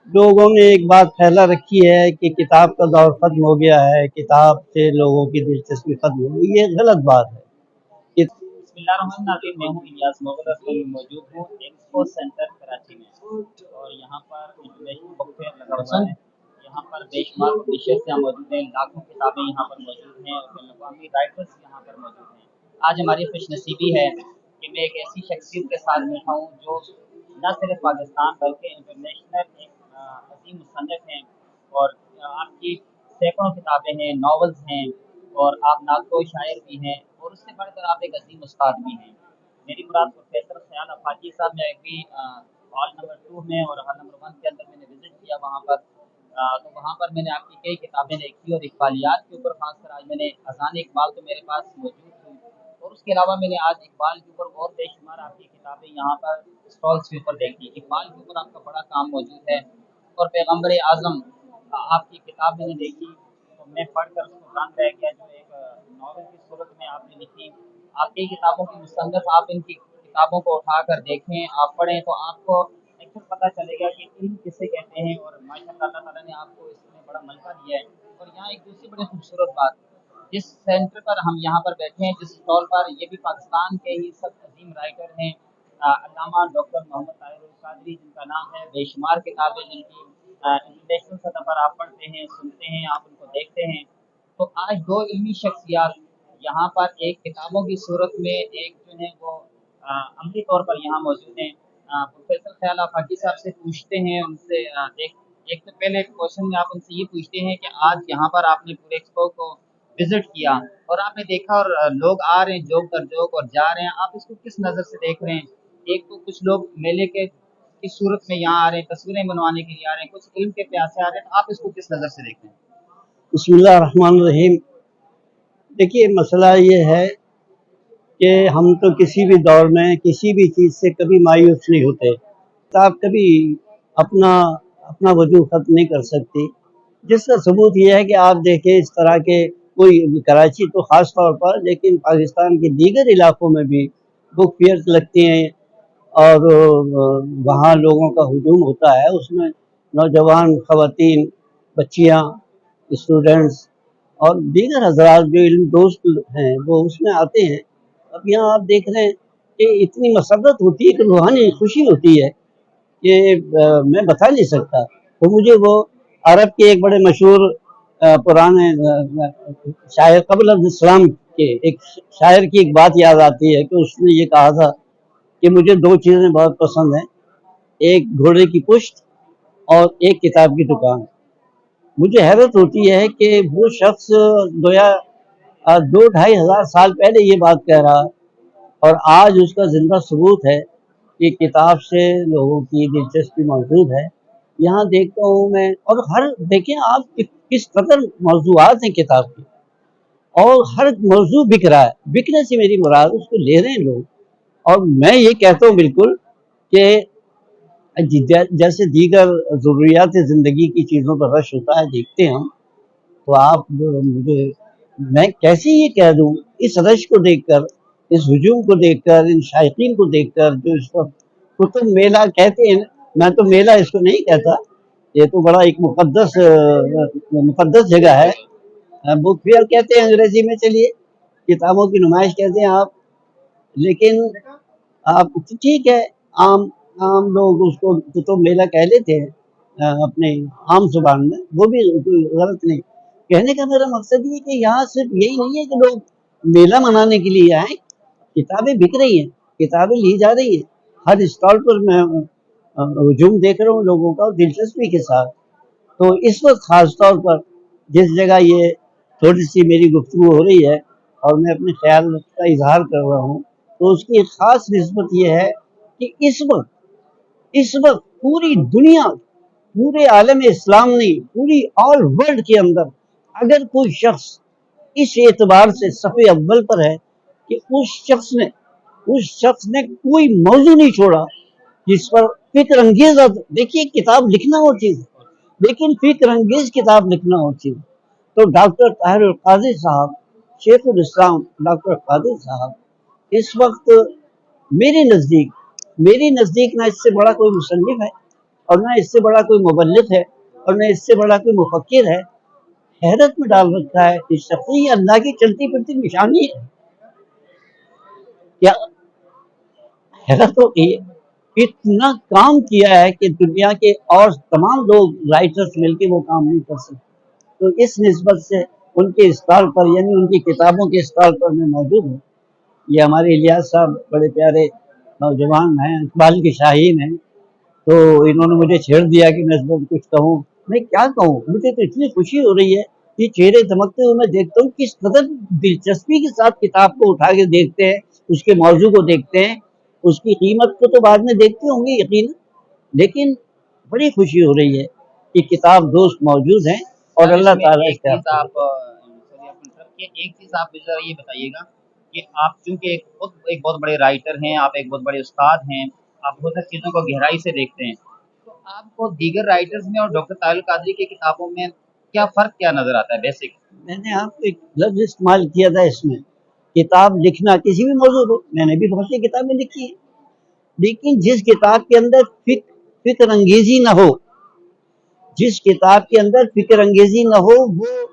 लोगों ने एक बात फैला रखी है कि किताब का दौर ख़त्म हो गया है, किताब से लोगों की दिलचस्पी ख़त्म हो गई। ये गलत बात है। कि बिस्मिल्लाहिर्रहमानिर्रहीम। मैं हूँ इलियास मोगल और मैं मौजूद हूँ एक्सपो सेंटर कराची में। और यहाँ पर इंटरनेशनल बुक फेयर लगा हुआ है। यहाँ पर बेशुमार पब्लिशर्स यहाँ मौजूद हैं, लाखों किताबें यहाँ पर मौजूद हैं और बैनुल-अक़वामी राइटर्स यहाँ पर मौजूद हैं। आज हमारी खुशनसीबी है कि मैं एक ऐसी शख्सियत के साथ बैठा हूँ जो न सिर्फ पाकिस्तान बल्कि इंटरनेशनल एक अजीम मुसन्निफ़ हैं। और आपकी सैकड़ों किताबें हैं, नॉवेल्स हैं और आप नागो शायर भी हैं और उससे बढ़कर आप एक अजीम उस्ताद भी हैं। मेरी मुराद प्रोफेसर ख़याल आफाकी साहब ने अभी हॉल नंबर 2 में और हॉल नंबर 1 के अंदर मैंने विज़िट किया वहाँ पर। तो वहाँ पर मैंने आपकी कई किताबें देखी और इक़बालियात के ऊपर ख़ासकर आज मैंने अज़ान इक़बाल तो मेरे पास मौजूद थी और उसके अलावा मैंने आज इक़बाल के ऊपर और बेशुमार आपकी किताबें यहाँ पर स्टॉल्स के ऊपर देखी। इक़बाल के ऊपर आपका बड़ा काम मौजूद है और पैगम्बर आज़म आपकी किताब मैंने देखी तो मैं पढ़कर उसको दंग रह गया, जो एक नॉवल की सूरत में आपने लिखी। आपकी किताबों की मुसन्नफ़ आप इनकी किताबों को उठाकर देखें, आप पढ़ें तो आपको एक फिर पता चलेगा कि इल्म किसे कहते हैं। और माशाअल्लाह अल्लाह ताला ने आपको इसमें बड़ा मलका दिया है। और यहाँ एक दूसरी बड़ी खूबसूरत बात, जिस सेंटर पर हम यहाँ पर बैठे हैं, जिस स्टॉल पर, ये भी पाकिस्तान के ही सब अजीम राइटर हैं, अल्लामा डॉक्टर मोहम्मद ताहिर कादरी जिनका नाम है। बेशुमार किताबें जिनकी इंटरनेशनल सतह पर आप पढ़ते हैं, सुनते हैं, आप उनको देखते हैं। तो आज दो इल्मी शख्सियात यहाँ पर एक किताबों की सूरत में, एक जो है वो अमली तौर पर यहाँ मौजूद हैं। प्रोफेसर ख्याल आफाकी साहब से पूछते हैं, उनसे एक एक तो पहले क्वेश्चन में आप उनसे ये पूछते हैं कि आज यहाँ पर आपने पूरे एक्सपो को विजिट किया और आपने देखा और लोग आ रहे हैं जोक दर जोक और जा रहे हैं, आप इसको किस नज़र से देख रहे हैं? एक तो कुछ लोग मेले के की सूरत में यहाँ आ रहे हैं, तस्वीरें बनवाने के लिए आ रहे हैं, कुछ इल्म के प्यासे आ रहे हैं, तो आप इसको किस नज़र से देख रहे हैं? बिस्मिल्लाहिर्रहमानिर्रहीम। देखिए, मसला ये है कि हम तो किसी भी दौर में किसी भी चीज़ से कभी मायूस नहीं होते। किताब कभी अपना अपना वजूद ख़त्म नहीं कर सकती। जिसका सबूत ये है कि आप देखें, इस तरह के कोई कराची तो ख़ास तौर पर, लेकिन पाकिस्तान के दीगर इलाक़ों में भी बुक फेयर्स लगती हैं और वहाँ लोगों का हुजूम होता है। उसमें नौजवान ख़वातीन, बच्चियाँ, स्टूडेंट्स और दीगर हज़रात जो इल्म दोस्त हैं वो उसमें आते हैं। अब यहाँ आप देख रहे हैं कि इतनी मसरत होती है कि रूहानी खुशी होती है कि मैं बता नहीं सकता। तो मुझे वो अरब के एक बड़े मशहूर पुराने शायर क़ब्ल अल-इस्लाम के एक शायर की एक बात याद आती है कि उसने ये कहा था कि मुझे 2 चीज़ें बहुत पसंद हैं, एक घोड़े की पुश्त और एक किताब की दुकान। मुझे हैरत होती है कि वो शख्स गोया 2 ढाई हज़ार साल पहले ये बात कह रहा और आज उसका ज़िंदा सबूत है कि किताब से लोगों की दिलचस्पी मौजूद है। यहाँ देखता हूँ मैं, और हर देखें आप किस कदर मौज़ूआत हैं किताब की, और हर मौज़ू बिक रहा है। बिकने से मेरी मुराद उसको ले रहे हैं लोग। और मैं ये कहता हूँ बिल्कुल कि जैसे दीगर ज़रूरियात ज़िंदगी की चीज़ों पर रश होता है, देखते हैं हम, तो आप मुझे मैं कैसे ये कह दूँ इस रश को देखकर, इस हुजूम को देखकर, इन शायकीन को देखकर जो इस वक़्त कुतुब मेला कहते हैं। मैं तो मेला इसको नहीं कहता, ये तो बड़ा एक मुक़द्दस जगह है। बुक फेयर कहते हैं अंग्रेज़ी में, चलिए किताबों की नुमाइश कहते हैं आप। लेकिन आप ठीक है, आम आम लोग उसको कुतुब मेला कह लेते हैं अपने आम ज़ुबान में, वो भी कोई गलत नहीं। कहने का मेरा मकसद ये है कि यहाँ सिर्फ यही नहीं है कि लोग मेला मनाने के लिए आए, किताबें बिक रही हैं, किताबें ली जा रही हैं। हर स्टॉल पर मैं हुजूम देख रहा हूँ लोगों का दिलचस्पी के साथ। तो इस वक्त ख़ास तौर पर जिस जगह ये थोड़ी सी मेरी गुफ्तगू हो रही है और मैं अपने ख्याल का इजहार कर रहा हूँ, तो उसकी एक ख़ास निस्बत ये है कि इस वक्त पूरी दुनिया, पूरे आलम इस्लाम नहीं, पूरी ऑल वर्ल्ड के अंदर अगर कोई शख्स इस एतबार से सफ़े अव्वल पर है कि उस शख्स ने कोई मौजू नहीं छोड़ा जिस पर फिक्र अंगेज, देखिए किताब लिखना और चीज़, लेकिन फिक्र अंगेज किताब लिखना और चीज़। तो डॉक्टर ताहिर कादरी साहब, शेखुल इस्लाम डॉक्टर कादरी साहब, इस वक्त मेरे नज़दीक ना इससे बड़ा कोई मुसन्निफ़ है اور نہ اس سے بڑا کوئی مبلغ ہے اور نہ اس سے بڑا کوئی مفکر ہے. حیرت میں ڈال رکھا ہے. اس شخص یہ اللہ کی چلتی پھرتی نشانی ہے. کیا حیرت ہوتی ہے. اتنا کام کیا ہے کہ دنیا کے اور تمام لوگ رائٹرز مل کے وہ کام نہیں کر سکتے. تو اس نسبت سے ان کے اسٹال پر یعنی ان کی کتابوں کے اسٹال پر میں موجود ہوں. یہ ہمارے الیاس صاحب بڑے پیارے نوجوان ہیں, اقبال کے شاہین ہیں, تو انہوں نے مجھے چھیڑ دیا کہ میں اس پر کچھ کہوں. میں کیا کہوں, مجھے تو اتنی خوشی ہو رہی ہے. یہ چہرے دمکتے ہوئے میں دیکھتا ہوں کس قدر دلچسپی کے ساتھ کتاب کو اٹھا کے دیکھتے ہیں, اس کے موضوع کو دیکھتے ہیں. اس کی قیمت کو تو بعد میں دیکھتے ہوں گے یقیناً, لیکن بڑی خوشی ہو رہی ہے کہ کتاب دوست موجود ہیں اور صاحب اس اللہ میں تعالیٰ ایک اس کا چیز آپ سوری آپ انٹرپٹ کیے، ایک چیز آپ مجھے ذرا یہ بتائیے گا کہ آپ چونکہ ایک بہت بڑے رائٹر ہیں، آپ ایک بہت بڑے استاد ہیں، آپ بہت ساری چیزوں کو گہرائی سے دیکھتے ہیں، تو آپ کو دیگر رائٹرز میں اور ڈاکٹر طاہر القادری کی کتابوں میں کیا فرق کیا نظر آتا ہے بیسک؟ میں نے آپ کو ایک لفظ استعمال کیا تھا اس میں, کتاب لکھنا کسی بھی موضوع پر. میں نے بھی بہت سی کتابیں لکھی ہیں, لیکن جس کتاب کے اندر فکر انگیزی نہ ہو, جس کتاب کے اندر فکر انگیزی نہ ہو, وہ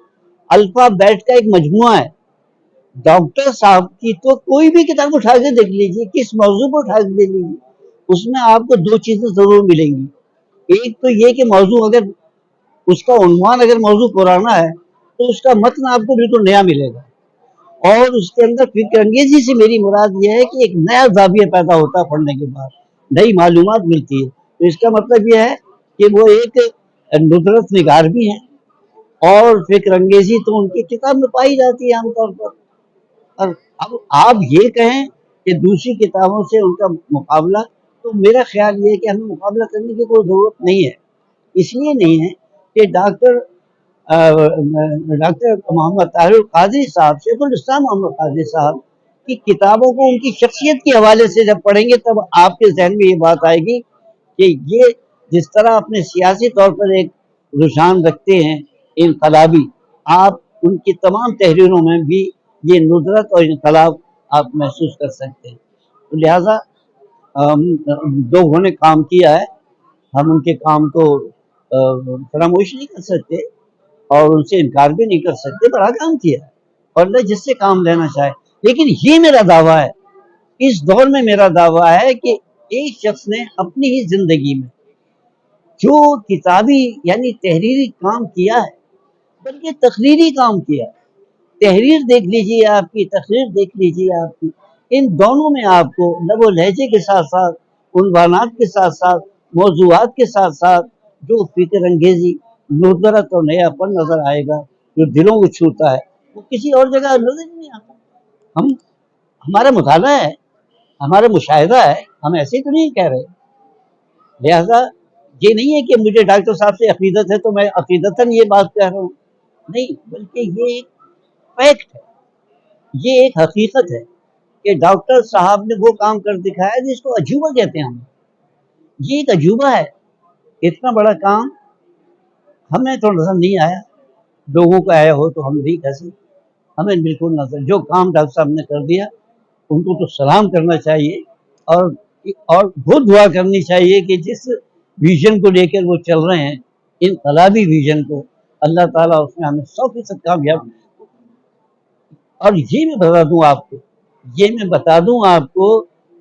الفابیٹ کا ایک مجموعہ ہے. ڈاکٹر صاحب کی تو کوئی بھی کتاب اٹھا کے دیکھ لیجیے, کس موضوع پر اٹھا کے دیکھ لیجیے, اس میں آپ کو دو چیزیں ضرور ملیں گی. ایک تو یہ کہ موضوع اگر اس کا عنوان اگر موضوع پرانا ہے تو اس کا متن آپ کو بالکل نیا ملے گا, اور اس کے اندر فکر انگیزی سے میری مراد یہ ہے کہ ایک نیا زاویہ پیدا ہوتا ہے پڑھنے کے بعد, نئی معلومات ملتی ہے. تو اس کا مطلب یہ ہے کہ وہ ایک ندرت نگار بھی ہیں, اور فکر انگیزی تو ان کی کتاب میں پائی جاتی ہے عام طور پر. اور اب آپ یہ کہیں کہ دوسری کتابوں سے ان کا مقابلہ, تو میرا خیال یہ ہے کہ ہمیں مقابلہ کرنے کی کوئی ضرورت نہیں ہے. اس لیے نہیں ہے کہ ڈاکٹر محمد طاہر القادری صاحب, شیخ الاسلام محمد قادری صاحب کی کتابوں کو ان کی شخصیت کے حوالے سے جب پڑھیں گے تب آپ کے ذہن میں یہ بات آئے گی کہ یہ جس طرح اپنے سیاسی طور پر ایک رجحان رکھتے ہیں انقلابی, آپ ان کی تمام تحریروں میں بھی یہ ندرت اور انقلاب آپ محسوس کر سکتے ہیں. تو لہٰذا لوگوں نے کام کیا ہے, ہم ان کے کام کو فراموش نہیں کر سکتے اور ان سے انکار بھی نہیں کر سکتے. بڑا کام کیا ہے اور اللہ جس سے کام لینا چاہے. لیکن یہ میرا دعویٰ ہے, اس دور میں میرا دعویٰ ہے کہ ایک شخص نے اپنی ہی زندگی میں جو کتابی یعنی تحریری کام کیا ہے, بلکہ تقریری کام کیا ہے. تحریر دیکھ لیجیے آپ کی, تقریر دیکھ لیجیے آپ کی, ان دونوں میں آپ کو لب و لہجے کے ساتھ ساتھ, عنوانات کے ساتھ ساتھ, موضوعات کے ساتھ ساتھ جو فکر انگیزی, ندرت اور نیا پن نظر آئے گا, جو دلوں کو چھوتا ہے, وہ کسی اور جگہ نظر نہیں آتا. ہم ہمارا مطالعہ ہے, ہمارا مشاہدہ ہے, ہم ایسے تو نہیں کہہ رہے. لہذا یہ نہیں ہے کہ مجھے ڈاکٹر صاحب سے عقیدت ہے تو میں عقیدتاً یہ بات کہہ رہا ہوں, نہیں, بلکہ یہ ایک فیکٹ ہے, یہ ایک حقیقت ہے کہ ڈاکٹر صاحب نے وہ کام کر دکھایا جس کو عجوبہ کہتے ہیں ہم. یہ ایک عجوبہ ہے. اتنا بڑا کام ہمیں تو نظر نہیں آیا, لوگوں کو آیا ہو تو ہم بھی کیسے, ہمیں بالکل نظر. جو کام ڈاکٹر صاحب نے کر دیا ان کو تو سلام کرنا چاہیے, اور بہت دعا کرنی چاہیے کہ جس ویژن کو لے کر وہ چل رہے ہیں, انقلابی ویژن کو, اللہ تعالیٰ اس میں ہمیں 100% کامیاب. اور یہ میں بتا دوں آپ کو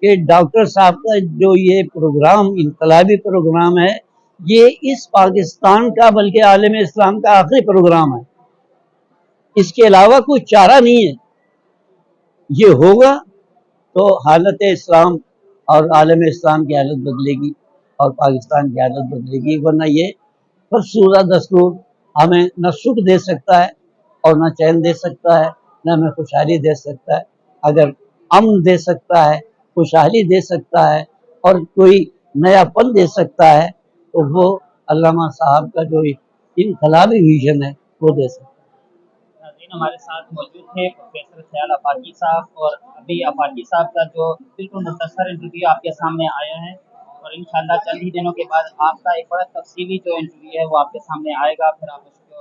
کہ ڈاکٹر صاحب کا جو یہ پروگرام, انقلابی پروگرام ہے, یہ اس پاکستان کا بلکہ عالم اسلام کا آخری پروگرام ہے. اس کے علاوہ کوئی چارہ نہیں ہے. یہ ہوگا تو حالت اسلام اور عالم اسلام کی حالت بدلے گی اور پاکستان کی حالت بدلے گی, ورنہ یہ فرسودہ دستور ہمیں نہ سکھ دے سکتا ہے اور نہ چین دے سکتا ہے, نہ ہمیں خوشحالی دے سکتا ہے. اگر امن دے سکتا ہے, خوشحالی دے سکتا ہے اور کوئی نیا پن دے سکتا ہے تو وہ علامہ صاحب کا جو انقلابی ویژن ہے وہ دے سکتا ہے. ناظرین ہمارے ساتھ موجود تھے پروفیسر خیال آفاقی صاحب, اور ابھی آفاقی صاحب کا جو بالکل مختصر انٹرویو آپ کے سامنے آیا ہے, اور انشاءاللہ چند ہی دنوں کے بعد آپ کا ایک بڑا تفصیلی جو انٹرویو ہے وہ آپ کے سامنے آئے گا, پھر آپ اس کو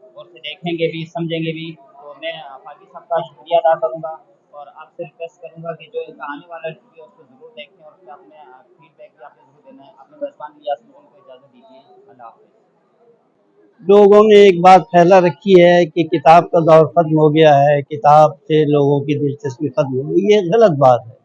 غور سے دیکھیں گے بھی, سمجھیں گے بھی. تو میں آفاقی صاحب کا شکریہ ادا کروں گا, اور آپ سے ریکویسٹ کروں گا کہ جو ایک آنے والا ٹی ہے اس کو ضرور دیکھیں اور اس پہ اپنے فیڈ بیک بھی آپ نے ضرور دینا ہے. اپنے میزبان الیاس مغل کو اجازت دیجیے. اللہ حافظ. لوگوں نے ایک بات پھیلا رکھی ہے کہ کتاب کا دور ختم ہو گیا ہے، کتاب سے لوگوں کی دلچسپی ختم ہو گئی. یہ غلط بات ہے.